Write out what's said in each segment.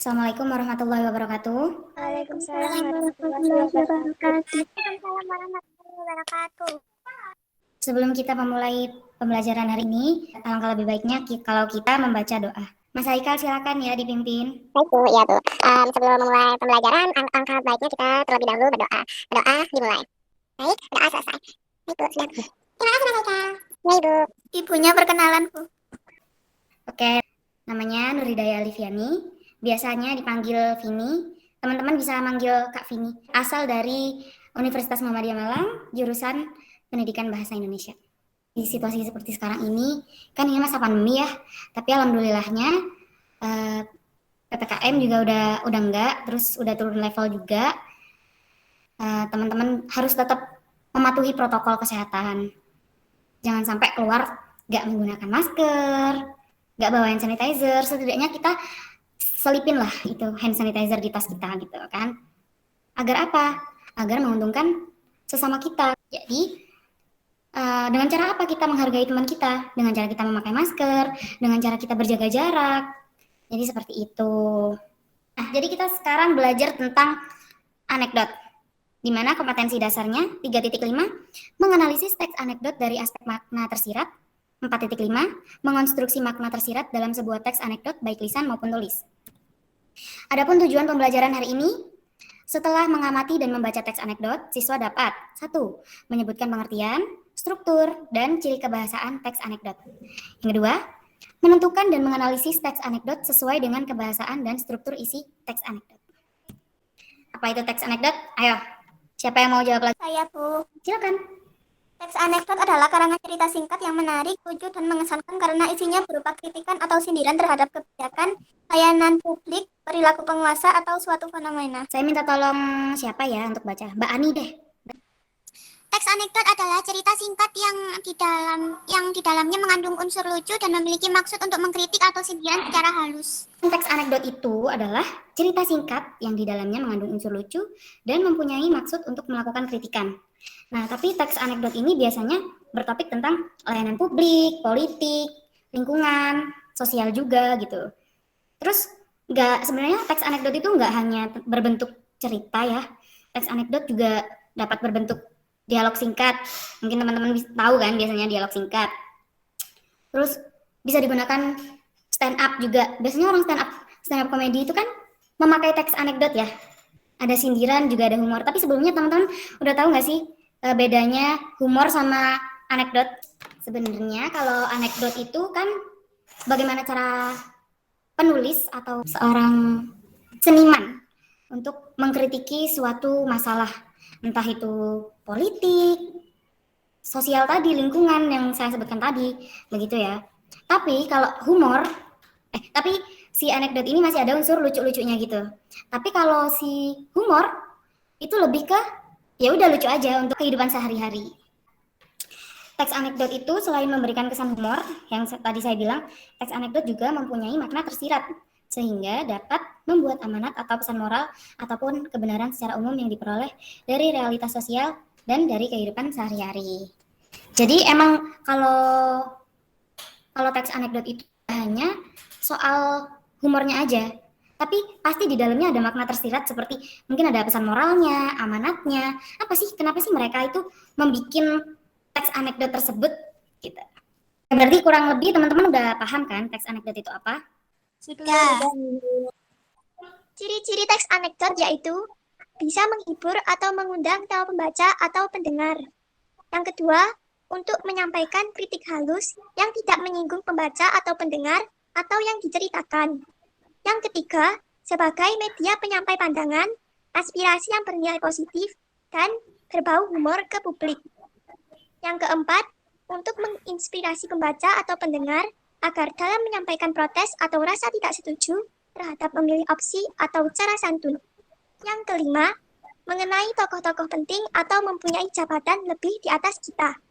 Assalamualaikum warahmatullahi wabarakatuh. Waalaikumsalam warahmatullahi warahmatullahi wabarakatuh. wabarakatuh. Waalaikumsalam warahmatullahi wabarakatuh. Sebelum kita memulai pembelajaran hari ini, alangkah lebih baiknya kalau kita membaca doa. Mas Haikal silakan ya dipimpin. Baik Bu, ya Bu. Sebelum memulai pembelajaran, alangkah baiknya kita terlebih dahulu berdoa. Berdoa dimulai. Baik, doa selesai. Baik Bu, sudah. Terima kasih Mas Haikal. Baik Bu. Ibunya perkenalan, Bu. Oke, namanya Nuridaya Alifiani. Biasanya dipanggil Vini. Teman-teman bisa manggil Kak Vini. Asal dari Universitas Muhammadiyah Malang, jurusan Pendidikan Bahasa Indonesia. Di situasi seperti sekarang ini, kan ini masa pandemi ya. Tapi alhamdulillahnya PPKM juga udah enggak, terus udah turun level juga. Teman-teman harus tetap mematuhi protokol kesehatan. Jangan sampai keluar nggak menggunakan masker, nggak bawa hand sanitizer. Setidaknya kita selipin lah itu hand sanitizer di tas kita gitu kan. Agar apa? Agar menguntungkan sesama kita. Jadi dengan cara apa kita menghargai teman kita? Dengan cara kita memakai masker, dengan cara kita berjaga jarak. Jadi seperti itu. Nah, jadi kita sekarang belajar tentang anekdot. Di mana kompetensi dasarnya 3.5 menganalisis teks anekdot dari aspek makna tersirat. 4.5 mengonstruksi makna tersirat dalam sebuah teks anekdot baik lisan maupun tulis. Adapun tujuan pembelajaran hari ini, setelah mengamati dan membaca teks anekdot, siswa dapat 1. Menyebutkan pengertian, struktur, dan ciri kebahasaan teks anekdot. Yang kedua, menentukan dan menganalisis teks anekdot sesuai dengan kebahasaan dan struktur isi teks anekdot. Apa itu teks anekdot? Ayo, siapa yang mau jawab lagi? Saya, Bu. Silakan. Teks anekdot adalah karangan cerita singkat yang menarik, lucu, dan mengesankan karena isinya berupa kritikan atau sindiran terhadap kebijakan, layanan publik, perilaku penguasa, atau suatu fenomena. Saya minta tolong siapa ya untuk baca? Mbak Ani deh. Teks anekdot adalah cerita singkat yang di dalamnya mengandung unsur lucu dan memiliki maksud untuk mengkritik atau sindiran secara halus. Teks anekdot itu adalah cerita singkat yang di dalamnya mengandung unsur lucu dan mempunyai maksud untuk melakukan kritikan. Nah, tapi teks anekdot ini biasanya bertopik tentang layanan publik, politik, lingkungan, sosial juga gitu. Terus sebenarnya teks anekdot itu nggak hanya berbentuk cerita ya. Teks anekdot juga dapat berbentuk dialog singkat. Mungkin teman-teman tahu kan biasanya dialog singkat. Terus bisa digunakan stand up juga. Biasanya orang stand up komedi itu kan memakai teks anekdot ya. Ada sindiran juga ada humor. Tapi sebelumnya teman-teman udah tahu nggak sih bedanya humor sama anekdot? Sebenarnya kalau anekdot itu kan bagaimana cara penulis atau seorang seniman untuk mengkritiki suatu masalah, entah itu politik, sosial tadi, lingkungan yang saya sebutkan tadi, begitu ya. Tapi kalau humor, tapi si anekdot ini masih ada unsur lucu-lucunya gitu. Tapi kalau si humor itu lebih ke ya udah lucu aja untuk kehidupan sehari-hari. Teks anekdot itu selain memberikan kesan humor, yang tadi saya bilang, teks anekdot juga mempunyai makna tersirat, sehingga dapat membuat amanat atau pesan moral ataupun kebenaran secara umum yang diperoleh dari realitas sosial dan dari kehidupan sehari-hari. Jadi emang kalau teks anekdot itu hanya soal humornya aja, tapi pasti di dalamnya ada makna tersirat seperti mungkin ada pesan moralnya, amanatnya, apa sih, kenapa sih mereka itu membuat teks anekdot tersebut gitu. Berarti kurang lebih teman-teman udah paham kan teks anekdot itu apa? Sudah. Ciri-ciri teks anekdot yaitu bisa menghibur atau mengundang tawa pembaca atau pendengar. Yang kedua, untuk menyampaikan kritik halus yang tidak menyinggung pembaca atau pendengar atau yang diceritakan. Yang ketiga, sebagai media penyampai pandangan, aspirasi yang bernilai positif, dan berbau humor ke publik. Yang keempat, untuk menginspirasi pembaca atau pendengar agar dalam menyampaikan protes atau rasa tidak setuju terhadap memilih opsi atau cara santun. Yang kelima, mengenai tokoh-tokoh penting atau mempunyai jabatan lebih di atas kita.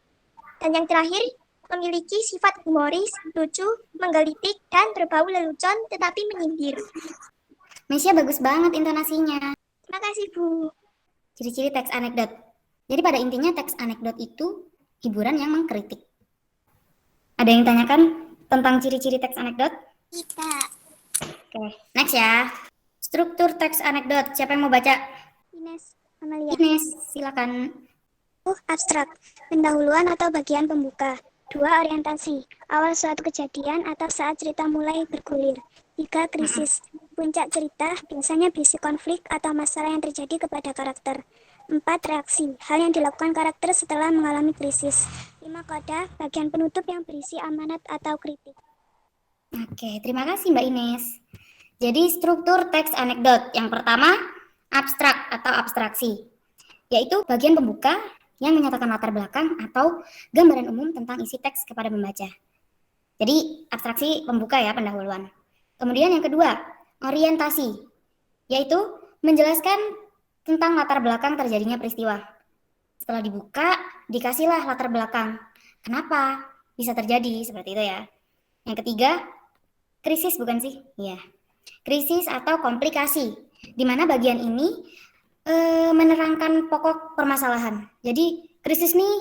Dan yang terakhir, memiliki sifat humoris, lucu, menggelitik, dan berbau lelucon tetapi menyindir. Mesya bagus banget intonasinya. Terima kasih, Bu. Ciri-ciri teks anekdot. Jadi pada intinya teks anekdot itu hiburan yang mengkritik. Ada yang tanyakan tentang ciri-ciri teks anekdot? Tidak. Oke, next ya. Struktur teks anekdot. Siapa yang mau baca? Ines, Amalia. Ines, silakan. Abstrak, pendahuluan atau bagian pembuka. 2. Orientasi, awal suatu kejadian atau saat cerita mulai bergulir. 3. Krisis, puncak cerita biasanya berisi konflik atau masalah yang terjadi kepada karakter. 4. Reaksi, hal yang dilakukan karakter setelah mengalami krisis. 5. Koda, bagian penutup yang berisi amanat atau kritik. Oke, terima kasih Mbak Ines. Jadi struktur teks anekdot. Yang pertama, abstrak atau abstraksi, yaitu bagian pembuka yang menyatakan latar belakang atau gambaran umum tentang isi teks kepada pembaca. Jadi abstraksi pembuka ya, pendahuluan. Kemudian yang kedua, orientasi, yaitu menjelaskan tentang latar belakang terjadinya peristiwa. Setelah dibuka, dikasihlah latar belakang. Kenapa bisa terjadi seperti itu ya. Yang ketiga, krisis bukan sih? Iya. Krisis atau komplikasi, di mana bagian ini menerangkan pokok permasalahan. Jadi krisis nih,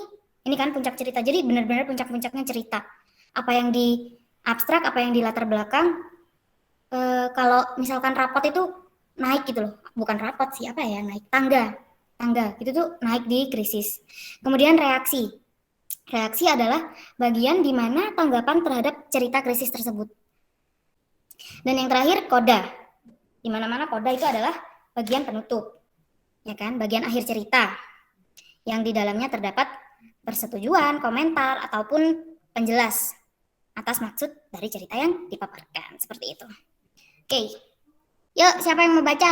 ini kan puncak cerita. Jadi benar-benar puncak-puncaknya cerita. Apa yang di abstrak, apa yang di latar belakang. Kalau misalkan rapot itu naik gitu loh. Bukan rapot sih, apa ya, naik tangga. Itu tuh naik di krisis. Kemudian reaksi. Reaksi adalah bagian di mana tanggapan terhadap cerita krisis tersebut. Dan yang terakhir, koda. Di mana-mana koda itu adalah bagian penutup. Ya kan, bagian akhir cerita yang di dalamnya terdapat persetujuan, komentar, ataupun penjelas atas maksud dari cerita yang dipaparkan. Seperti itu. Oke, yuk siapa yang mau baca?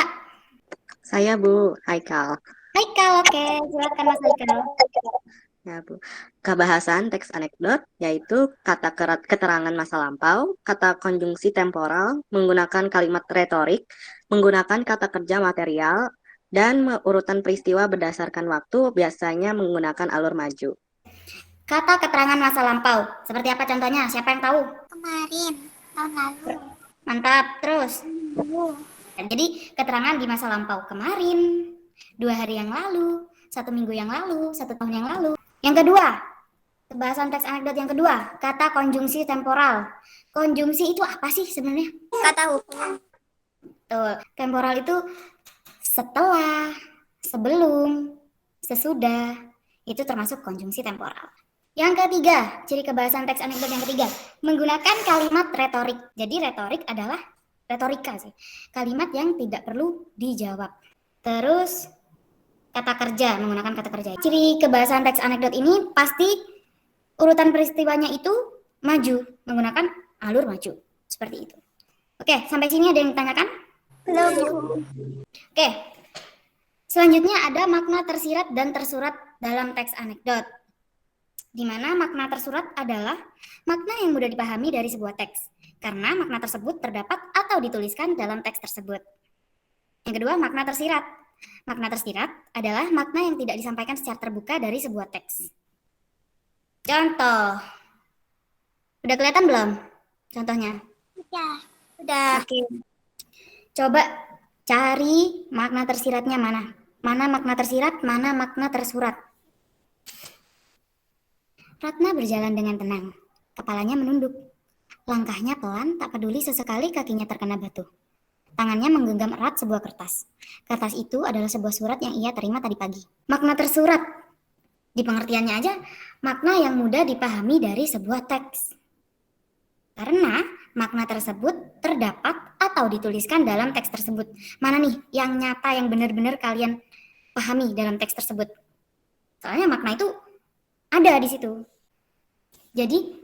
Saya Bu, Haikal. Haikal, oke, silakan Mas Haikal. Ya Bu, kebahasan teks anekdot yaitu kata keterangan masa lampau, kata konjungsi temporal, menggunakan kalimat retorik, menggunakan kata kerja material, dan urutan peristiwa berdasarkan waktu, biasanya menggunakan alur maju. Kata keterangan masa lampau, seperti apa contohnya? Siapa yang tahu? Kemarin, tahun lalu. Mantap, terus. Jadi keterangan di masa lampau kemarin, 2 hari yang lalu, 1 minggu yang lalu, 1 tahun yang lalu. Yang kedua, kebahasan teks anekdot yang kedua, kata konjungsi temporal. Konjungsi itu apa sih sebenarnya? Kata hubung. Tuh, temporal itu setelah, sebelum, sesudah, itu termasuk konjungsi temporal. Yang ketiga, ciri kebahasan teks anekdot yang ketiga, menggunakan kalimat retorik. Jadi retorik adalah retorika sih, kalimat yang tidak perlu dijawab. Terus kata kerja, menggunakan kata kerja. Ciri kebahasan teks anekdot ini pasti urutan peristiwanya itu maju, menggunakan alur maju. Seperti itu. Oke, sampai sini ada yang ditanyakan? Belum. Oke, selanjutnya ada makna tersirat dan tersurat dalam teks anekdot. Di mana makna tersurat adalah makna yang mudah dipahami dari sebuah teks, karena makna tersebut terdapat atau dituliskan dalam teks tersebut. Yang kedua, makna tersirat. Makna tersirat adalah makna yang tidak disampaikan secara terbuka dari sebuah teks. Contoh. Udah kelihatan belum contohnya? Udah. Oke. Coba cari makna tersiratnya mana? Mana makna tersirat, mana makna tersurat? Ratna berjalan dengan tenang. Kepalanya menunduk. Langkahnya pelan, tak peduli sesekali kakinya terkena batu. Tangannya menggenggam erat sebuah kertas. Kertas itu adalah sebuah surat yang ia terima tadi pagi. Makna tersurat. Di pengertiannya aja, makna yang mudah dipahami dari sebuah teks. Karena makna tersebut terdapat atau dituliskan dalam teks tersebut. Mana nih yang nyata, yang benar-benar kalian pahami dalam teks tersebut? Soalnya makna itu ada di situ. Jadi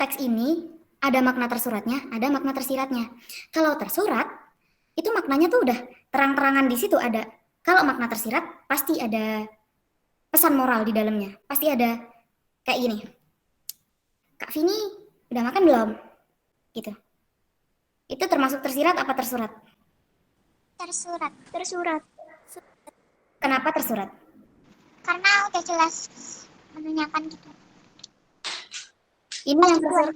teks ini ada makna tersuratnya, ada makna tersiratnya. Kalau tersurat, itu maknanya tuh udah terang-terangan di situ ada. Kalau makna tersirat, pasti ada pesan moral di dalamnya. Pasti ada kayak gini. Kak Vini, udah makan belum? Gitu. Itu termasuk tersirat apa tersurat? Tersurat. Kenapa tersurat? Karena udah jelas menanyakan gitu. Ini yang tersurat.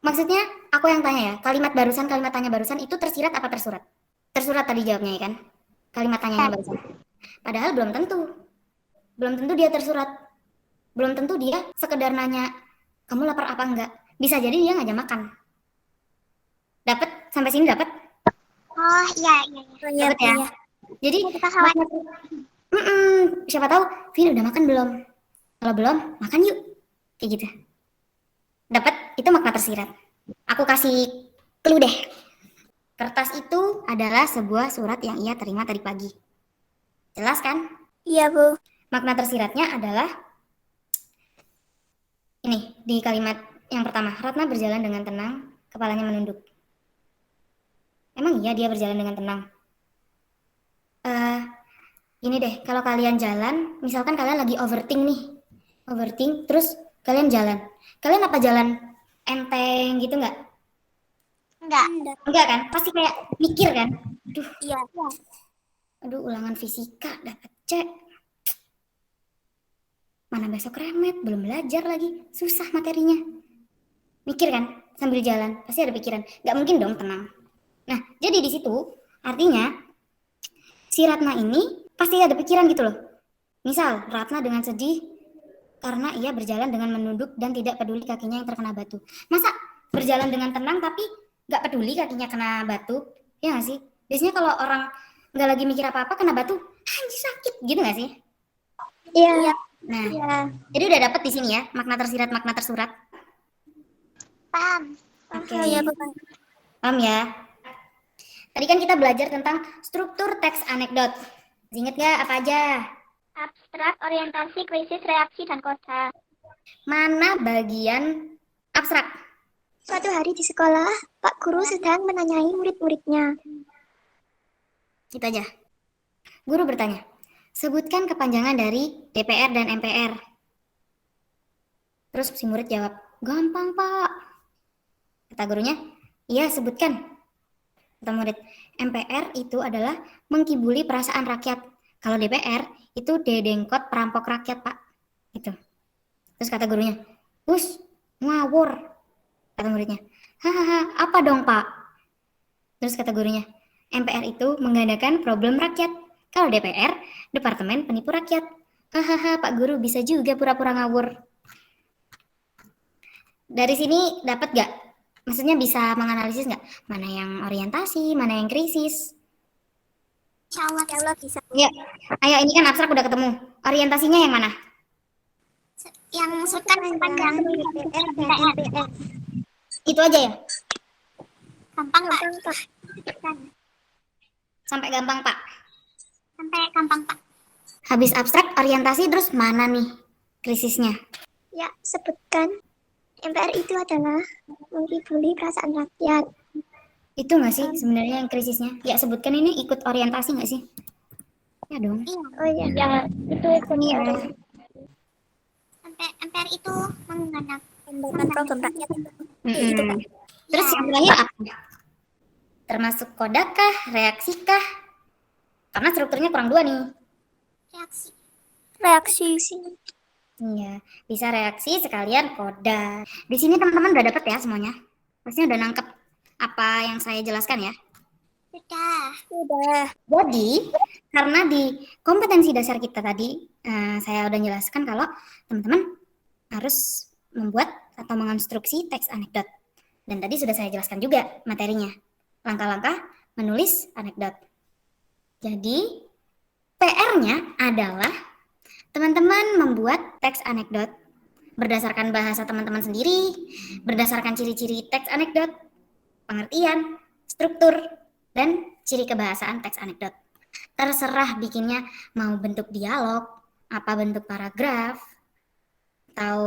Maksudnya, aku yang tanya ya, kalimat tanya barusan itu tersirat apa tersurat? Tersurat tadi jawabnya ya kan? Kalimat tanyanya barusan. Padahal belum tentu. Belum tentu dia tersurat. Belum tentu dia sekedar nanya, kamu lapar apa enggak? Bisa jadi dia ngajak makan. Dapat? Sampai sini dapat? Oh, iya, iya, iya. Dapat ya? Jadi Kita khawatir. siapa tahu Vin udah makan belum? Kalau belum, makan yuk. Kayak gitu. Dapat itu makna tersirat. Aku kasih clue deh. Kertas itu adalah sebuah surat yang ia terima tadi pagi. Jelas kan? Iya, Bu. Makna tersiratnya adalah ini di kalimat yang pertama. Ratna berjalan dengan tenang, kepalanya menunduk. Emang iya dia berjalan dengan tenang? Ini deh, kalau kalian jalan, misalkan kalian lagi overthink nih. Overthink, terus kalian jalan. Kalian apa jalan enteng gitu nggak? Enggak. Enggak kan? Pasti kayak mikir kan? Iya. Aduh, ulangan fisika dapat C. Mana besok remet, belum belajar lagi. Susah materinya. Mikir kan? Sambil jalan, pasti ada pikiran. Nggak mungkin dong tenang. Nah, jadi di situ artinya si Ratna ini pasti ada pikiran gitu loh. Misal, Ratna dengan sedih karena ia berjalan dengan menunduk dan tidak peduli kakinya yang terkena batu. Masa berjalan dengan tenang tapi nggak peduli kakinya kena batu? Ya nggak sih? Biasanya kalau orang nggak lagi mikir apa-apa kena batu, anjir sakit gitu nggak sih? Iya. Nah, Iya. jadi udah dapet di sini ya makna tersirat, makna tersurat. Paham. Oke. Iya, Bu. Paham ya? Tadi kan kita belajar tentang struktur teks anekdot. Ingat nggak apa aja? Abstrak, orientasi, krisis, reaksi, dan koda. Mana bagian abstrak? Suatu hari di sekolah, Pak Guru sedang menanyai murid-muridnya. Itu aja. Guru bertanya, sebutkan kepanjangan dari DPR dan MPR. Terus si murid jawab, gampang Pak. Kata gurunya, iya sebutkan. Kata murid, MPR itu adalah mengkibuli perasaan rakyat. Kalau DPR itu dedengkot perampok rakyat Pak. Gitu. Terus kata gurunya, Us, ngawur. Kata muridnya, hahaha, apa dong Pak? Terus kata gurunya, MPR itu menggandakan problem rakyat. Kalau DPR, Departemen Penipu Rakyat. Hahaha, Pak Guru bisa juga pura-pura ngawur. Dari sini dapat gak? Maksudnya bisa menganalisis gak? Mana yang orientasi, mana yang krisis? Insya Allah bisa. Ya, ayo ini kan abstrak udah ketemu. Orientasinya yang mana? Yang sebutkan kepanjangan DPR dan MPR. Itu aja ya? Gampang, Pak. Sampai gampang Pak. Sampai gampang, Pak. Habis abstrak, orientasi, terus mana nih krisisnya? Ya, sebutkan. MPR itu adalah mengkibuli perasaan rakyat. Itu nggak sih sebenarnya yang krisisnya? Ya sebutkan ini ikut orientasi nggak sih? Ya dong. Oh iya. Ya, itu Iya. MPR itu menggunakan problem rakyat. Itu Pak. Terus yang terakhir apa? Termasuk kodakah, reaksikah? Karena strukturnya kurang dua nih. Reaksi. Iya, bisa reaksi sekalian koda. Di sini teman-teman udah dapet ya semuanya. Pastinya udah nangkep apa yang saya jelaskan ya. Sudah. Jadi, karena di kompetensi dasar kita tadi, saya udah jelaskan kalau teman-teman harus membuat atau mengonstruksi teks anekdot. Dan tadi sudah saya jelaskan juga materinya. Langkah-langkah menulis anekdot. Jadi, PR-nya adalah teman-teman membuat teks anekdot berdasarkan bahasa teman-teman sendiri, berdasarkan ciri-ciri teks anekdot, pengertian, struktur, dan ciri kebahasaan teks anekdot. Terserah bikinnya mau bentuk dialog, apa bentuk paragraf, atau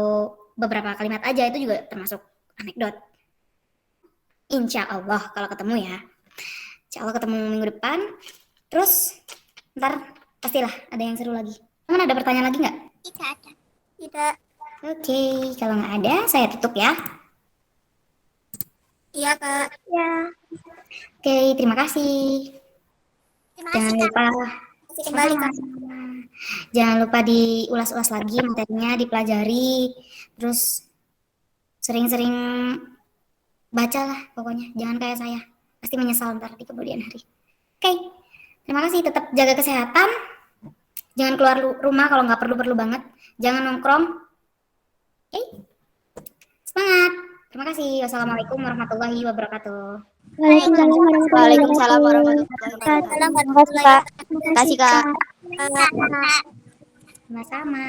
beberapa kalimat aja itu juga termasuk anekdot. Insya Allah kalau ketemu ya. Insya Allah ketemu minggu depan. Terus ntar pastilah ada yang seru lagi. Teman ada pertanyaan lagi nggak? Tidak ada. Tidak. Oke, kalau nggak ada saya tutup ya. Iya, Kak. Ya. Oke, terima kasih. Terima Jangan kasih, Kak. lupa Kembali, Kak. jangan lupa diulas-ulas lagi materinya, dipelajari, terus sering-sering baca lah pokoknya. Jangan kayak saya, pasti menyesal ntar di kemudian hari. Oke, terima kasih. Tetap jaga kesehatan. Jangan keluar rumah kalau nggak perlu-perlu banget. Jangan nongkrong. Oke, semangat. Terima kasih. Wassalamualaikum warahmatullahi wabarakatuh. Waalaikumsalam Waalaikumsalam warahmatullahi warahmatullahi wabarakatuh. wabarakatuh. Kak. Terima kasih, Kak. Kak. Sama-sama.